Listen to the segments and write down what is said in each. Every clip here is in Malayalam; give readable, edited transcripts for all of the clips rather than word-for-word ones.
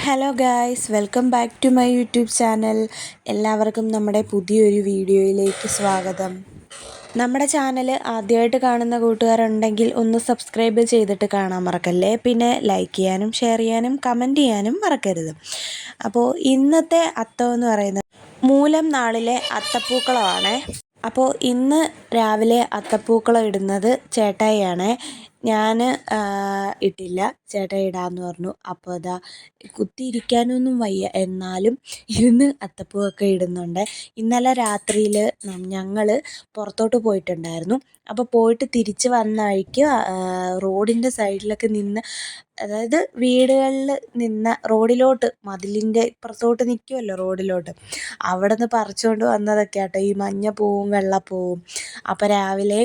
Hello guys, welcome back to my YouTube channel. എല്ലാവർക്കും നമ്മുടെ പുതിയൊരു വീഡിയോയിലേക്ക് സ്വാഗതം. നമ്മുടെ ചാനൽ ആദ്യമായിട്ട് കാണുന്ന കൂട്ടുകാരുണ്ടെങ്കിൽ ഒന്ന് സബ്സ്ക്രൈബ് ചെയ്തിട്ട് കാണാൻ മറക്കല്ലേ. പിന്നെ ലൈക്ക് ചെയ്യാനും ഷെയർ ചെയ്യാനും കമൻറ്റ് ചെയ്യാനും മറക്കരുത്. അപ്പോൾ ഇന്നത്തെ അത്തം എന്ന് പറയുന്നത് മൂലം നാളിലെ അത്തപ്പൂക്കളമാണ്. അപ്പോൾ ഇന്ന് രാവിലെ അത്തപ്പൂക്കളം ഇടുന്നത് ചേട്ടായിയാണ്. ഞാൻ ഇട്ടില്ല, ചേട്ടായി ഇടാമെന്ന് പറഞ്ഞു. അപ്പോൾ അതാ കുത്തിയിരിക്കാനൊന്നും വയ്യ, എന്നാലും ഇരുന്ന് അത്തപ്പൂവൊക്കെ ഇടുന്നുണ്ട്. ഇന്നലെ രാത്രിയിൽ ഞങ്ങൾ പുറത്തോട്ട് പോയിട്ടുണ്ടായിരുന്നു. അപ്പോൾ പോയിട്ട് തിരിച്ച് വന്ന വഴിക്ക് റോഡിൻ്റെ സൈഡിലൊക്കെ നിന്ന്, അതായത് വീടുകളിൽ നിന്ന റോഡിലോട്ട്, മതിലിൻ്റെ ഇപ്പുറത്തോട്ട് നിൽക്കുമല്ലോ റോഡിലോട്ട്, അവിടെ നിന്ന് പറിച്ചുകൊണ്ട് വന്നതൊക്കെ ആട്ടോ ഈ മഞ്ഞപ്പൂവും വെള്ളപ്പൂവും. അപ്പോൾ രാവിലെ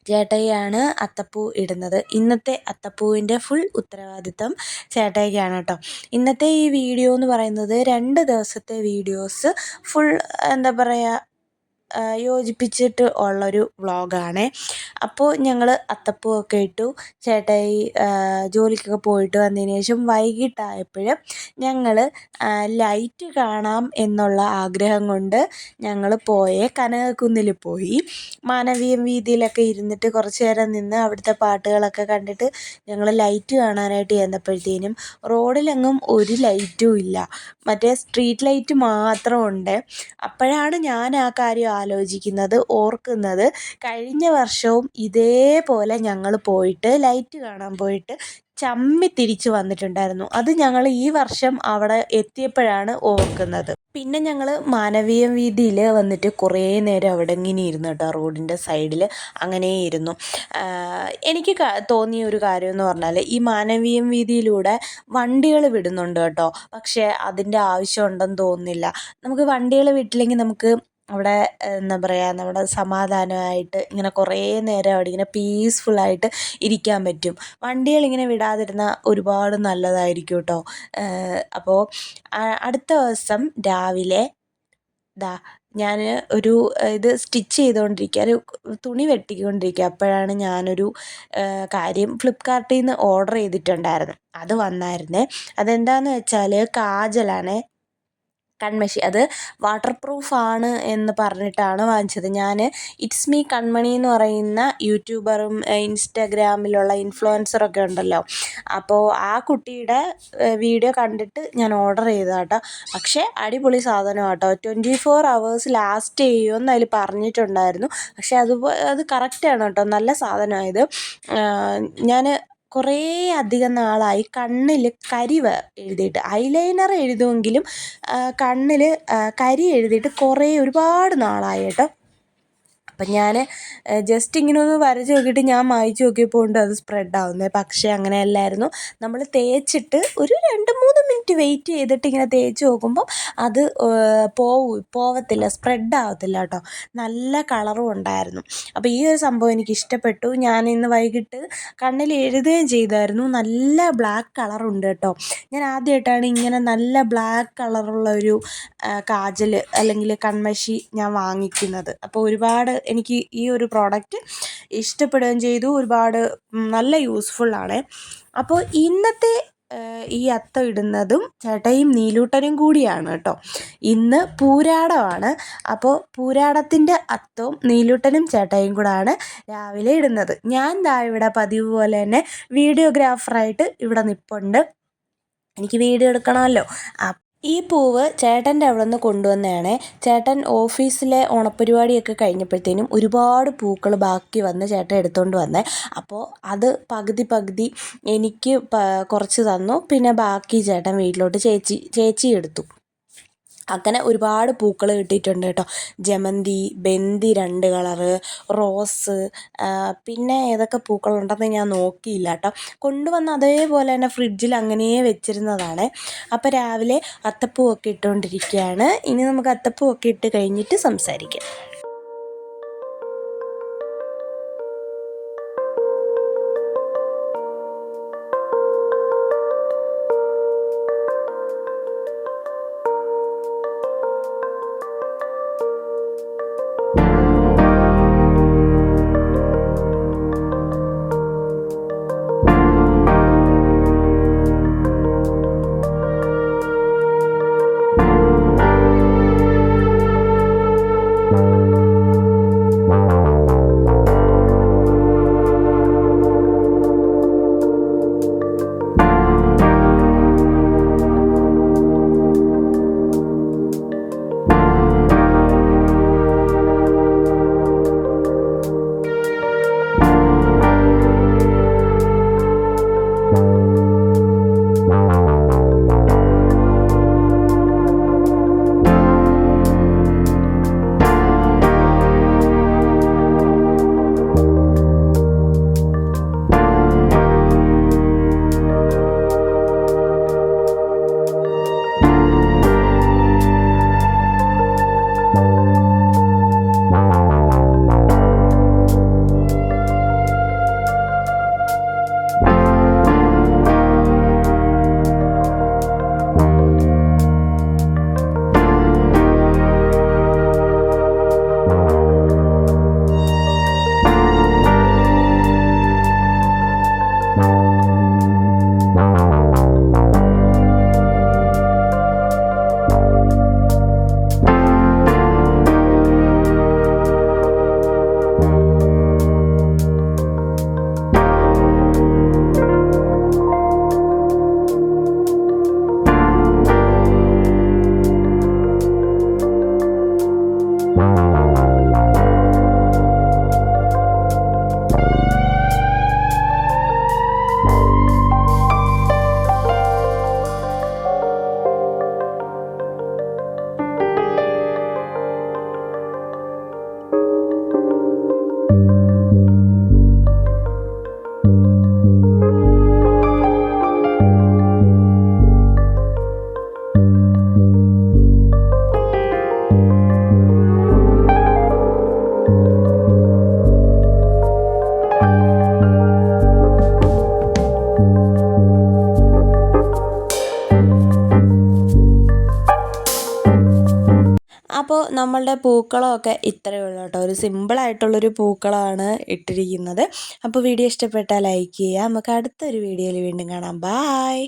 ചേട്ടായിയാണ് അത്തപ്പൂ ഇടുന്നത്. ഇന്നത്തെ അത്തപ്പൂവിൻ്റെ ഫുൾ ഉത്തരവാദിത്തം ചേട്ടായിക്കാണ് കേട്ടോ. ഇന്നത്തെ ഈ വീഡിയോ എന്ന് പറയുന്നത് 2 ദിവസത്തെ വീഡിയോസ് ഫുൾ എന്താ പറയുക യോജിപ്പിച്ചിട്ട് ഉള്ളൊരു വ്ളോഗാണ്. അപ്പോൾ ഞങ്ങൾ അത്തപ്പൂവൊക്കെ ഇട്ടു. ചേട്ടായി ജോലിക്കൊക്കെ പോയിട്ട് വന്നതിന് ശേഷം വൈകിട്ടായപ്പോൾ ഞങ്ങൾ ലൈറ്റ് കാണാം എന്നുള്ള ആഗ്രഹം കൊണ്ട് ഞങ്ങൾ കനകക്കുന്നിൽ പോയി. മാനവീയം വീതിയിലൊക്കെ ഇരുന്നിട്ട് കുറച്ച് നേരം നിന്ന് അവിടുത്തെ പാട്ടുകളൊക്കെ കണ്ടിട്ട് ഞങ്ങൾ ലൈറ്റ് കാണാനായിട്ട് ചെന്നപ്പോഴത്തേനും റോഡിലെങ്ങും ഒരു ലൈറ്റും ഇല്ല, മറ്റേ സ്ട്രീറ്റ് ലൈറ്റ് മാത്രമുണ്ട്. അപ്പോഴാണ് ഞാൻ ആ കാര്യം ആലോചിക്കുന്നത്, ഓർക്കുന്നത്. കഴിഞ്ഞ വർഷവും ഇതേപോലെ ഞങ്ങൾ പോയിട്ട് ലൈറ്റ് കാണാൻ പോയിട്ട് ചമ്മി തിരിച്ചു വന്നിട്ടുണ്ടായിരുന്നു. അത് ഞങ്ങൾ ഈ വർഷം അവിടെ എത്തിയപ്പോഴാണ് ഓർക്കുന്നത്. പിന്നെ ഞങ്ങൾ മാനവീയം വീതിയിൽ വന്നിട്ട് കുറേ നേരം അവിടെ ഇങ്ങനെ ഇരുന്നു കേട്ടോ, റോഡിൻ്റെ സൈഡിൽ അങ്ങനെ ഇരുന്നു. എനിക്ക് തോന്നിയ ഒരു കാര്യം എന്ന് പറഞ്ഞാൽ, ഈ മാനവീയം വീതിയിലൂടെ വണ്ടികൾ വിടുന്നുണ്ട് കേട്ടോ, പക്ഷേ അതിൻ്റെ ആവശ്യമുണ്ടെന്ന് തോന്നുന്നില്ല. നമുക്ക് വണ്ടികൾ വിട്ടില്ലെങ്കിൽ നമുക്ക് അവിടെ എന്താ പറയുക, നമ്മുടെ സമാധാനമായിട്ട് ഇങ്ങനെ കുറേ നേരം അവിടെ ഇങ്ങനെ പീസ്ഫുള്ളായിട്ട് ഇരിക്കാൻ പറ്റും. വണ്ടികളിങ്ങനെ വിടാതിരുന്നാൽ ഒരുപാട് നല്ലതായിരിക്കും കേട്ടോ. അപ്പോൾ അടുത്ത ദിവസം രാവിലെ ഞാൻ ഒരു ഇത് സ്റ്റിച്ച് ചെയ്തുകൊണ്ടിരിക്കുക, ഒരു തുണി വെട്ടിക്കൊണ്ടിരിക്കുക. അപ്പോഴാണ് ഞാനൊരു കാര്യം ഫ്ലിപ്കാർട്ടിൽ നിന്ന് ഓർഡർ ചെയ്തിട്ടുണ്ടായിരുന്നു. അത് വന്നായിരുന്നേ. അതെന്താണെന്ന് വെച്ചാൽ കാജലാണ്, കൺമഷി. അത് വാട്ടർ പ്രൂഫാണ് എന്ന് പറഞ്ഞിട്ടാണ് വാങ്ങിച്ചത്. ഞാൻ ഇറ്റ്സ് മീ കൺമണി എന്ന് പറയുന്ന യൂട്യൂബറും ഇൻസ്റ്റാഗ്രാമിലുള്ള ഇൻഫ്ലുവൻസറൊക്കെ ഉണ്ടല്ലോ, അപ്പോൾ ആ കുട്ടിയുടെ വീഡിയോ കണ്ടിട്ട് ഞാൻ ഓർഡർ ചെയ്തതാട്ടോ. പക്ഷേ അടിപൊളി സാധനം കേട്ടോ. 24 hours ലാസ്റ്റ് ചെയ്യുമെന്ന് അതിൽ പറഞ്ഞിട്ടുണ്ടായിരുന്നു. പക്ഷേ അത് കറക്റ്റാണ് കേട്ടോ, നല്ല സാധനമാണ് ഇത്. ഞാൻ കുറേ അധികം നാളായി കണ്ണിൽ കരി എഴുതിയിട്ട്, ഐലൈനർ എഴുതുമെങ്കിലും കണ്ണിൽ കരി എഴുതിയിട്ട് ഒരുപാട് നാളായി കേട്ടോ. അപ്പം ഞാൻ ജസ്റ്റ് ഇങ്ങനെ ഒന്ന് വരച്ച് നോക്കിയിട്ട് ഞാൻ മായ്ച്ച് നോക്കിയപ്പോൾ ഉണ്ട് അത് സ്പ്രെഡ് ആവുന്നത്. പക്ഷേ അങ്ങനെയല്ലായിരുന്നു. നമ്മൾ തേച്ചിട്ട് ഒരു 2-3 മിനിറ്റ് വെയിറ്റ് ചെയ്തിട്ട് ഇങ്ങനെ തേച്ച് നോക്കുമ്പോൾ അത് പോവത്തില്ല, സ്പ്രെഡ് ആവത്തില്ല കേട്ടോ. നല്ല കളറും ഉണ്ടായിരുന്നു. അപ്പോൾ ഈ ഒരു സംഭവം എനിക്ക് ഇഷ്ടപ്പെട്ടു. ഞാൻ ഇന്ന് വൈകിട്ട് കണ്ണിൽ എഴുതുകയും ചെയ്തായിരുന്നു. നല്ല ബ്ലാക്ക് കളറുണ്ട് കേട്ടോ. ഞാൻ ആദ്യമായിട്ടാണ് ഇങ്ങനെ നല്ല ബ്ലാക്ക് കളറുള്ള ഒരു കാജൽ അല്ലെങ്കിൽ കൺമഷി ഞാൻ വാങ്ങിക്കുന്നത്. അപ്പോൾ ഒരുപാട് എനിക്ക് ഈ ഒരു പ്രോഡക്റ്റ് ഇഷ്ടപ്പെടുകയും ചെയ്തു. ഒരുപാട് നല്ല യൂസ്ഫുള്ളാണ്. അപ്പോൾ ഇന്നത്തെ ഈ അത്തം ഇടുന്നതും ചേട്ടായിയും നീലൂട്ടനും കൂടിയാണ് കേട്ടോ. ഇന്ന് പൂരാടമാണ്. അപ്പോൾ പൂരാടത്തിൻ്റെ അത്തവും നീലൂട്ടനും ചേട്ടായിയും കൂടാണ് രാവിലെ ഇടുന്നത്. ഞാൻ ഇവിടെ പതിവ് പോലെ തന്നെ വീഡിയോഗ്രാഫറായിട്ട് ഇവിടെ നിൽപ്പുണ്ട്. എനിക്ക് വീഡിയോ എടുക്കണമല്ലോ. ഈ പൂവ് ചേട്ടൻ്റെ അവിടെ നിന്ന് കൊണ്ടുവന്നതാണ്. ചേട്ടൻ ഓഫീസിലെ ഓണപ്പരിപാടിയൊക്കെ കഴിഞ്ഞപ്പോഴത്തേനും ഒരുപാട് പൂക്കൾ ബാക്കി വന്ന് ചേട്ടൻ എടുത്തുകൊണ്ട് വന്നേ. അപ്പോൾ അത് പകുതി എനിക്ക് കുറച്ച് തന്നു. പിന്നെ ബാക്കി ചേട്ടൻ വീട്ടിലോട്ട് ചേച്ചി എടുത്തു. അങ്ങനെ ഒരുപാട് പൂക്കൾ കിട്ടിയിട്ടുണ്ട് കേട്ടോ. ജമന്തി, ബന്ദി 2 കളറ്, റോസ്, പിന്നെ ഏതൊക്കെ പൂക്കളുണ്ടെന്ന് ഞാൻ നോക്കിയില്ല കേട്ടോ. കൊണ്ടുവന്ന് അതേപോലെ തന്നെ ഫ്രിഡ്ജിൽ അങ്ങനെ വെച്ചിരുന്നതാണ്. അപ്പോൾ രാവിലെ അത്തപ്പൂവൊക്കെ ഇട്ടുകൊണ്ടിരിക്കുകയാണ്. ഇനി നമുക്ക് അത്തപ്പൂവൊക്കെ ഇട്ട് കഴിഞ്ഞിട്ട് സംസാരിക്കാം. അപ്പോൾ നമ്മളുടെ പൂക്കളമൊക്കെ ഇത്രയേ ഉള്ളൂ കേട്ടോ. ഒരു സിമ്പിളായിട്ടുള്ളൊരു പൂക്കളമാണ് ഇട്ടിരിക്കുന്നത്. അപ്പോൾ വീഡിയോ ഇഷ്ടപ്പെട്ടാൽ ലൈക്ക് ചെയ്യുക. നമുക്ക് അടുത്തൊരു വീഡിയോയിൽ വീണ്ടും കാണാം. ബായ്.